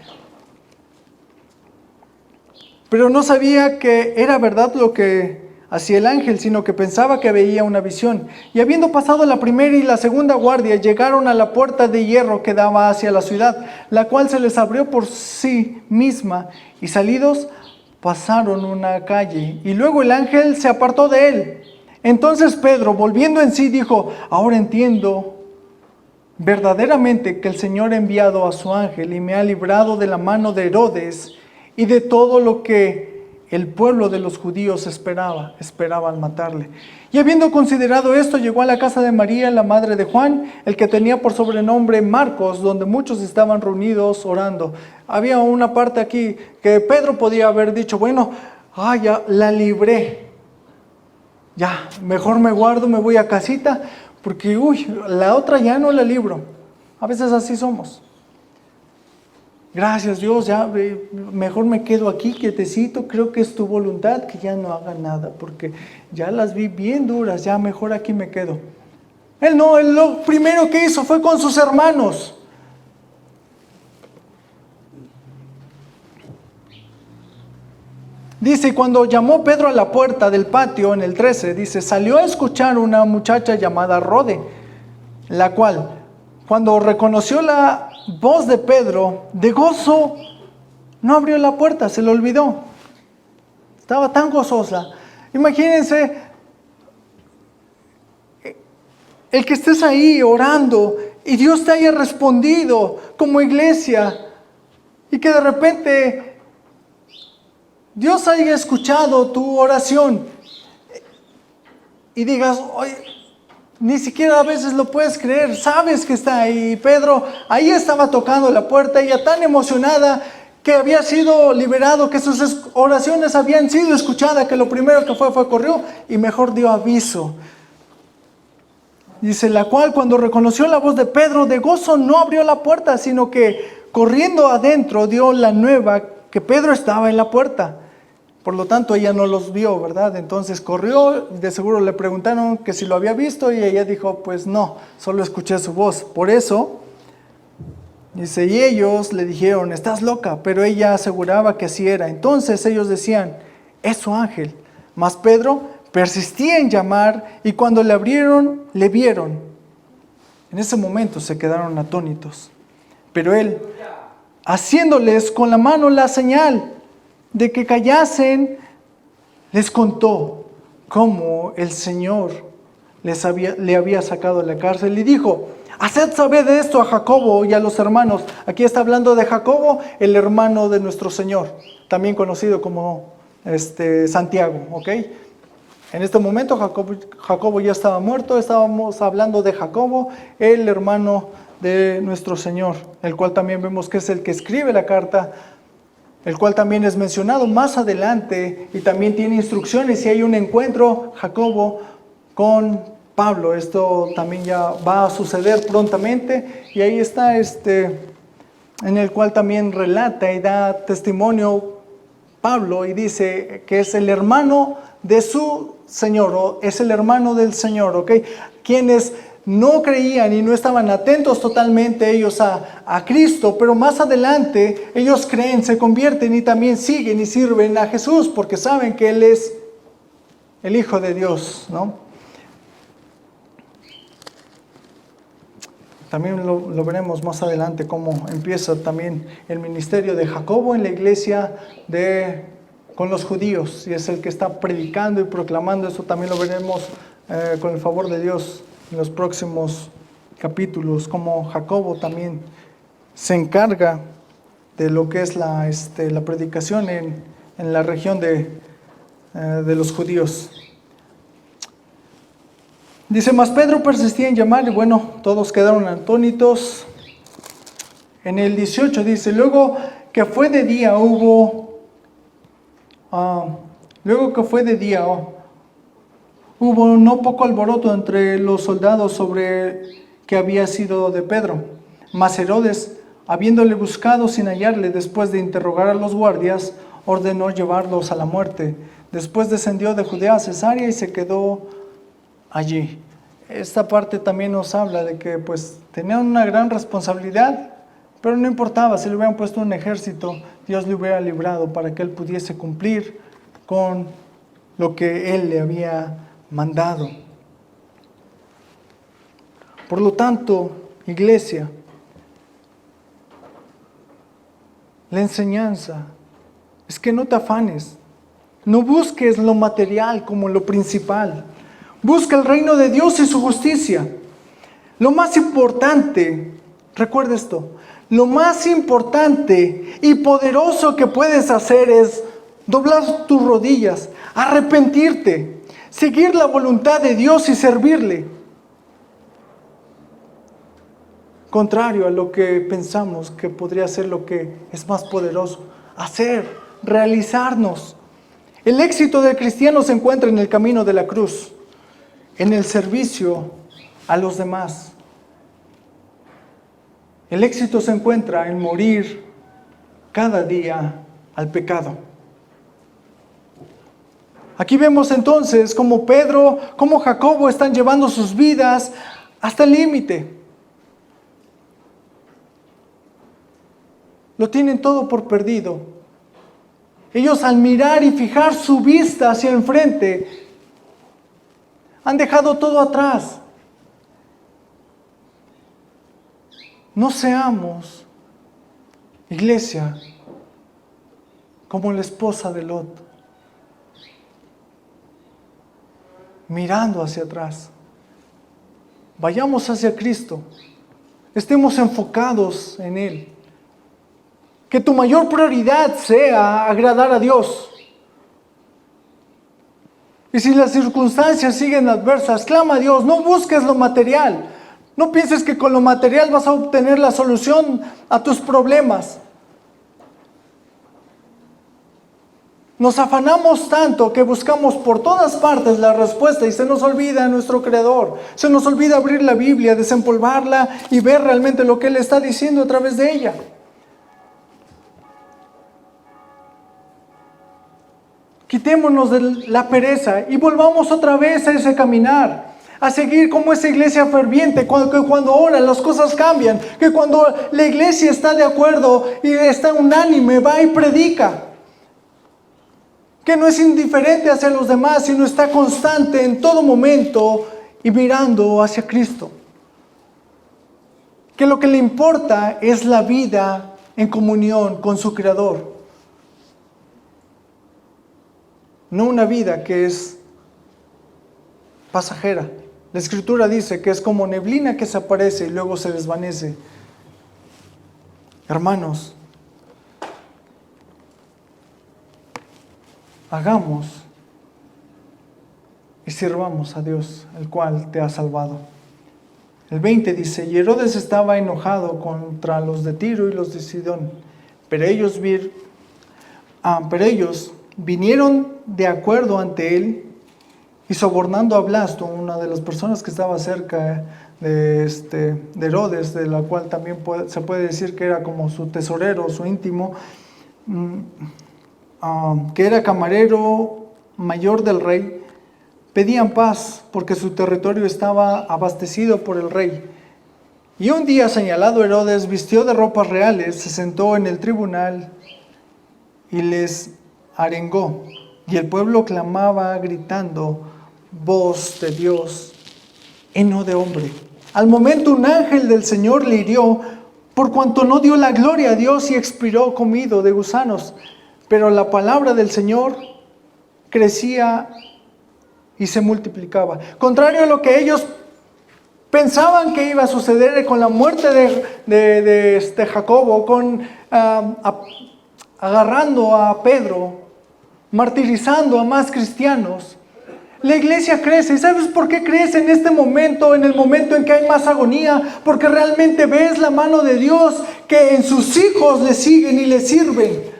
Pero no sabía que era verdad lo que hacía el ángel, sino que pensaba que veía una visión. Y habiendo pasado la primera y la segunda guardia, llegaron a la puerta de hierro que daba hacia la ciudad, la cual se les abrió por sí misma, y salidos pasaron una calle, y luego el ángel se apartó de él. Entonces Pedro, volviendo en sí, dijo, ahora entiendo verdaderamente que el Señor ha enviado a su ángel y me ha librado de la mano de Herodes y de todo lo que el pueblo de los judíos esperaban matarle. Y habiendo considerado esto, llegó a la casa de María, la madre de Juan, el que tenía por sobrenombre Marcos, donde muchos estaban reunidos orando. Había una parte aquí que Pedro podía haber dicho, bueno, ya la libré. Ya, mejor me guardo, me voy a casita, porque la otra ya no la libro. A veces así somos. Gracias Dios, ya mejor me quedo aquí quietecito, creo que es tu voluntad que ya no haga nada, porque ya las vi bien duras, ya mejor aquí me quedo. Él lo primero que hizo fue con sus hermanos. Dice, cuando llamó Pedro a la puerta del patio, en el 13, dice, salió a escuchar una muchacha llamada Rode, la cual, cuando reconoció la voz de Pedro, de gozo, no abrió la puerta, se le olvidó. Estaba tan gozosa. Imagínense, el que estés ahí orando y Dios te haya respondido como iglesia y que de repente Dios haya escuchado tu oración y digas, oye, ni siquiera a veces lo puedes creer, sabes que está ahí. Pedro ahí estaba tocando la puerta, ella tan emocionada que había sido liberado, que sus oraciones habían sido escuchadas, que lo primero que fue corrió y mejor dio aviso. Dice, la cual cuando reconoció la voz de Pedro de gozo no abrió la puerta, sino que corriendo adentro dio la nueva que Pedro estaba en la puerta. Por lo tanto, ella no los vio, ¿verdad? Entonces corrió, de seguro le preguntaron que si lo había visto y ella dijo, pues no, solo escuché su voz. Por eso, dice, y ellos le dijeron, estás loca, pero ella aseguraba que así era. Entonces ellos decían, es su ángel. Mas Pedro persistía en llamar y cuando le abrieron, le vieron. En ese momento se quedaron atónitos. Pero él, haciéndoles con la mano la señal de que callasen, les contó cómo el Señor le había sacado de la cárcel y dijo, haced saber de esto a Jacobo y a los hermanos. Aquí está hablando de Jacobo, el hermano de nuestro Señor, también conocido como Santiago, ¿ok? En este momento Jacobo ya estaba muerto, estábamos hablando de Jacobo, el hermano de nuestro Señor, el cual también vemos que es el que escribe la carta, el cual también es mencionado más adelante y también tiene instrucciones si hay un encuentro Jacobo con Pablo. Esto también ya va a suceder prontamente y ahí está en el cual también relata y da testimonio Pablo y dice que es el hermano de su Señor o es el hermano del Señor, ¿ok? Quienes no creían y no estaban atentos totalmente ellos a Cristo, pero más adelante ellos creen, se convierten y también siguen y sirven a Jesús porque saben que Él es el Hijo de Dios, ¿no? También lo veremos más adelante, cómo empieza también el ministerio de Jacobo en la iglesia con los judíos. Y es el que está predicando y proclamando. Eso también lo veremos con el favor de Dios en los próximos capítulos. Cómo Jacobo también se encarga de lo que es la predicación en la región de los judíos. Dice, mas Pedro persistía en llamar y bueno, todos quedaron atónitos. En el 18 dice, luego que fue de día hubo no poco alboroto entre los soldados sobre que había sido de Pedro. Mas Herodes, habiéndole buscado sin hallarle, después de interrogar a los guardias, ordenó llevarlos a la muerte. Después descendió de Judea a Cesarea y se quedó allí. Esta parte también nos habla de que pues tenían una gran responsabilidad, pero no importaba, si le hubieran puesto un ejército, Dios le hubiera librado para que él pudiese cumplir con lo que él le había mandado. Por lo tanto, iglesia, la enseñanza es que no te afanes, no busques lo material como lo principal. Busca el reino de Dios y su justicia. Lo más importante, recuerda esto, lo más importante y poderoso que puedes hacer es doblar tus rodillas, arrepentirte, seguir la voluntad de Dios y servirle. Contrario a lo que pensamos que podría ser lo que es más poderoso, hacer, realizarnos. El éxito del cristiano se encuentra en el camino de la cruz, en el servicio a los demás. El éxito se encuentra en morir cada día al pecado. Aquí vemos entonces cómo Pedro, cómo Jacobo están llevando sus vidas hasta el límite. Lo tienen todo por perdido. Ellos al mirar y fijar su vista hacia enfrente, han dejado todo atrás. No seamos, iglesia, como la esposa de Lot, mirando hacia atrás. Vayamos hacia Cristo, estemos enfocados en Él. Que tu mayor prioridad sea agradar a Dios. Y si las circunstancias siguen adversas, clama a Dios, no busques lo material. No pienses que con lo material vas a obtener la solución a tus problemas. Nos afanamos tanto que buscamos por todas partes la respuesta y se nos olvida nuestro Creador. Se nos olvida abrir la Biblia, desempolvarla y ver realmente lo que Él está diciendo a través de ella. Quitémonos de la pereza y volvamos otra vez a ese caminar, a seguir como esa iglesia ferviente, que cuando ora las cosas cambian, que cuando la iglesia está de acuerdo y está unánime, va y predica, que no es indiferente hacia los demás, sino está constante en todo momento y mirando hacia Cristo. Que lo que le importa es la vida en comunión con su Creador. No una vida que es pasajera. La Escritura dice que es como neblina que se aparece y luego se desvanece. Hermanos, hagamos y sirvamos a Dios, el cual te ha salvado. El 20 dice, y Herodes estaba enojado contra los de Tiro y los de Sidón, pero ellos vinieron de acuerdo ante él y sobornando a Blasto, una de las personas que estaba cerca de Herodes, de la cual también se puede decir que era como su tesorero, su íntimo, que era camarero mayor del rey, pedían paz porque su territorio estaba abastecido por el rey. Y un día señalado, Herodes vistió de ropas reales, se sentó en el tribunal y les arengó. Y el pueblo clamaba gritando, voz de Dios y no de hombre. Al momento un ángel del Señor le hirió, por cuanto no dio la gloria a Dios y expiró comido de gusanos. Pero la palabra del Señor crecía y se multiplicaba. Contrario a lo que ellos pensaban que iba a suceder con la muerte de Jacobo, agarrando a Pedro, martirizando a más cristianos, la iglesia crece. ¿Y sabes por qué crece en este momento, en el momento en que hay más agonía? Porque realmente ves la mano de Dios que en sus hijos le siguen y le sirven.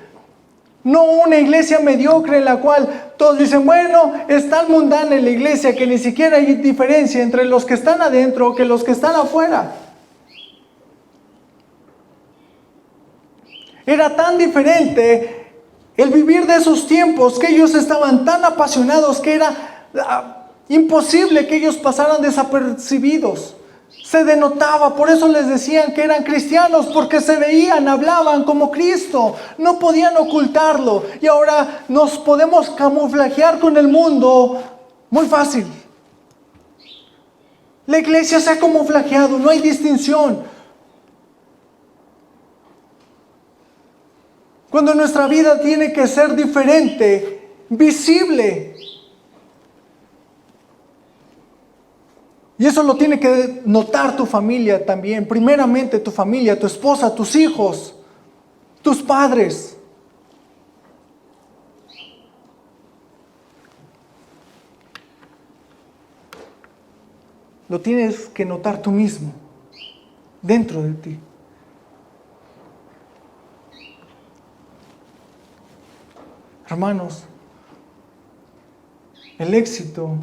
No una iglesia mediocre en la cual todos dicen, bueno, es tan mundana en la iglesia que ni siquiera hay diferencia entre los que están adentro que los que están afuera. Era tan diferente el vivir de esos tiempos que ellos estaban tan apasionados que era imposible que ellos pasaran desapercibidos. Se denotaba, por eso les decían que eran cristianos, porque se veían, hablaban como Cristo, no podían ocultarlo. Y ahora nos podemos camuflajear con el mundo muy fácil. La iglesia se ha camuflajeado, no hay distinción. Cuando nuestra vida tiene que ser diferente, visible. Y eso lo tiene que notar tu familia también. Primeramente tu familia, tu esposa, tus hijos, tus padres. Lo tienes que notar tú mismo, dentro de ti. Hermanos, el éxito,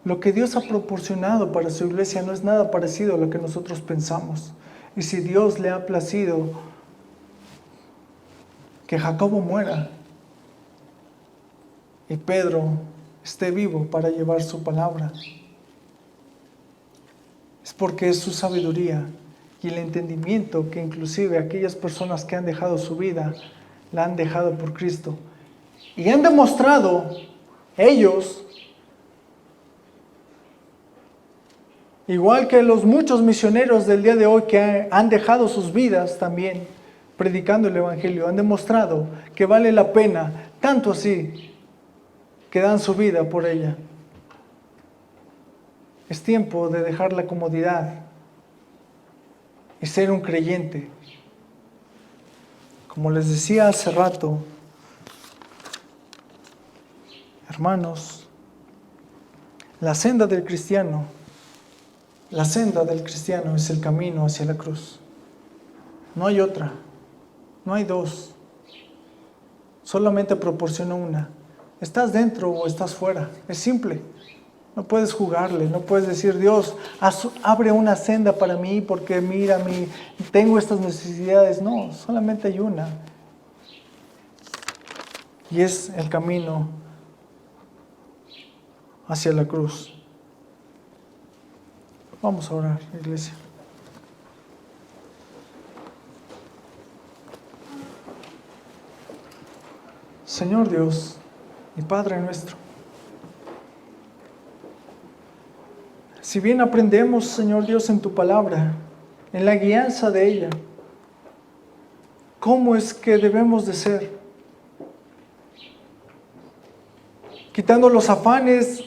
lo que Dios ha proporcionado para su iglesia no es nada parecido a lo que nosotros pensamos. Y si Dios le ha placido que Jacobo muera y Pedro esté vivo para llevar su palabra, es porque es su sabiduría y el entendimiento que inclusive aquellas personas que han dejado su vida, la han dejado por Cristo. Y han demostrado ellos, igual que los muchos misioneros del día de hoy que han dejado sus vidas también predicando el Evangelio, han demostrado que vale la pena, tanto así que dan su vida por ella. Es tiempo de dejar la comodidad y ser un creyente. Como les decía hace rato, hermanos, la senda del cristiano es el camino hacia la cruz. No hay otra, no hay dos. Solamente proporciona una. ¿Estás dentro o estás fuera? Es simple. No puedes jugarle, no puedes decir, Dios, abre una senda para mí porque mira, tengo estas necesidades. No, solamente hay una. Y es el camino hacia la cruz. Vamos a orar, iglesia. Señor Dios y Padre nuestro, si bien aprendemos, Señor Dios, en tu palabra, en la guianza de ella, ¿cómo es que debemos de ser? Quitando los afanes,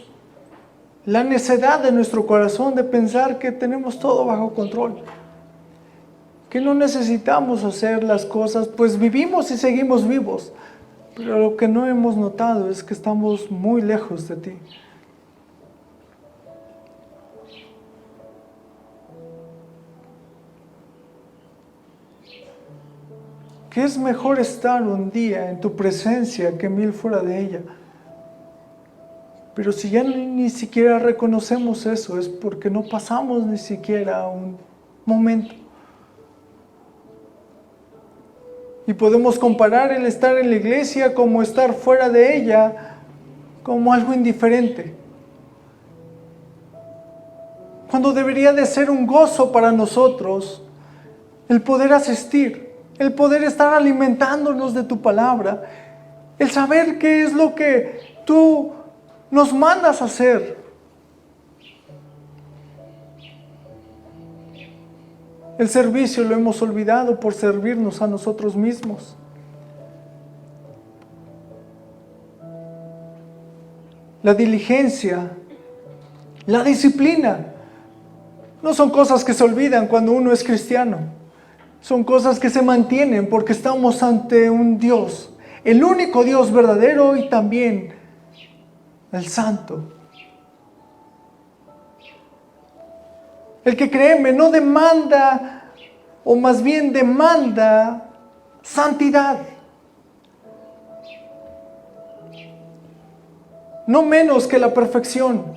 la necedad de nuestro corazón de pensar que tenemos todo bajo control, que no necesitamos hacer las cosas, pues vivimos y seguimos vivos, pero lo que no hemos notado es que estamos muy lejos de ti. Que es mejor estar un día en tu presencia que 1000 fuera de ella. Pero si ya ni siquiera reconocemos eso, es porque no pasamos ni siquiera un momento. Y podemos comparar el estar en la iglesia como estar fuera de ella, como algo indiferente. Cuando debería de ser un gozo para nosotros el poder asistir, el poder estar alimentándonos de tu palabra, el saber qué es lo que tú nos mandas a hacer. El servicio lo hemos olvidado por servirnos a nosotros mismos. La diligencia, la disciplina, no son cosas que se olvidan cuando uno es cristiano. Son cosas que se mantienen porque estamos ante un Dios, el único Dios verdadero y también el Santo. El que, créeme, no demanda, o más bien demanda santidad. No menos que la perfección.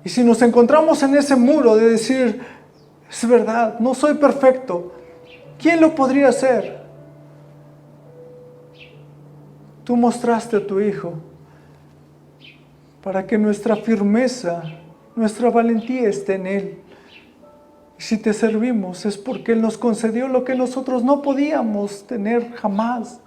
Y si nos encontramos en ese muro de decir, es verdad, no soy perfecto, ¿quién lo podría hacer? Tú mostraste a tu Hijo para que nuestra firmeza, nuestra valentía esté en Él. Y si te servimos es porque Él nos concedió lo que nosotros no podíamos tener jamás.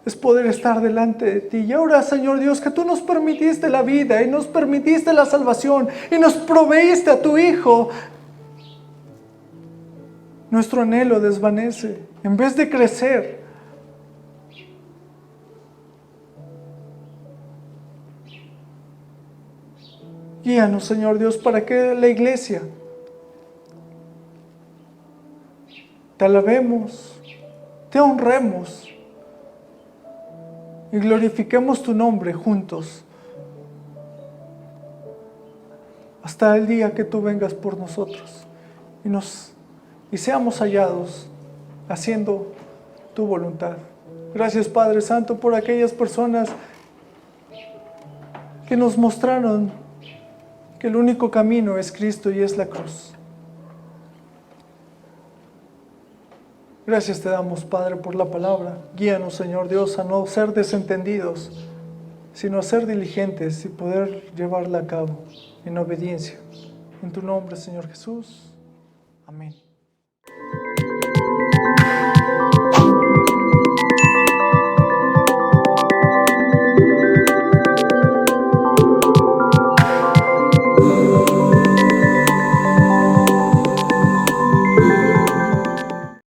Es poder estar delante de ti. Y ahora, Señor Dios, que tú nos permitiste la vida y nos permitiste la salvación y nos proveíste a tu Hijo, nuestro anhelo desvanece en vez de crecer. Guíanos, Señor Dios, para que la iglesia te alabemos, te honremos y glorifiquemos tu nombre juntos hasta el día que tú vengas por nosotros y seamos hallados haciendo tu voluntad. Gracias, Padre Santo, por aquellas personas que nos mostraron que el único camino es Cristo y es la cruz. Gracias te damos, Padre, por la palabra. Guíanos, Señor Dios, a no ser desentendidos, sino a ser diligentes y poder llevarla a cabo en obediencia. En tu nombre, Señor Jesús. Amén.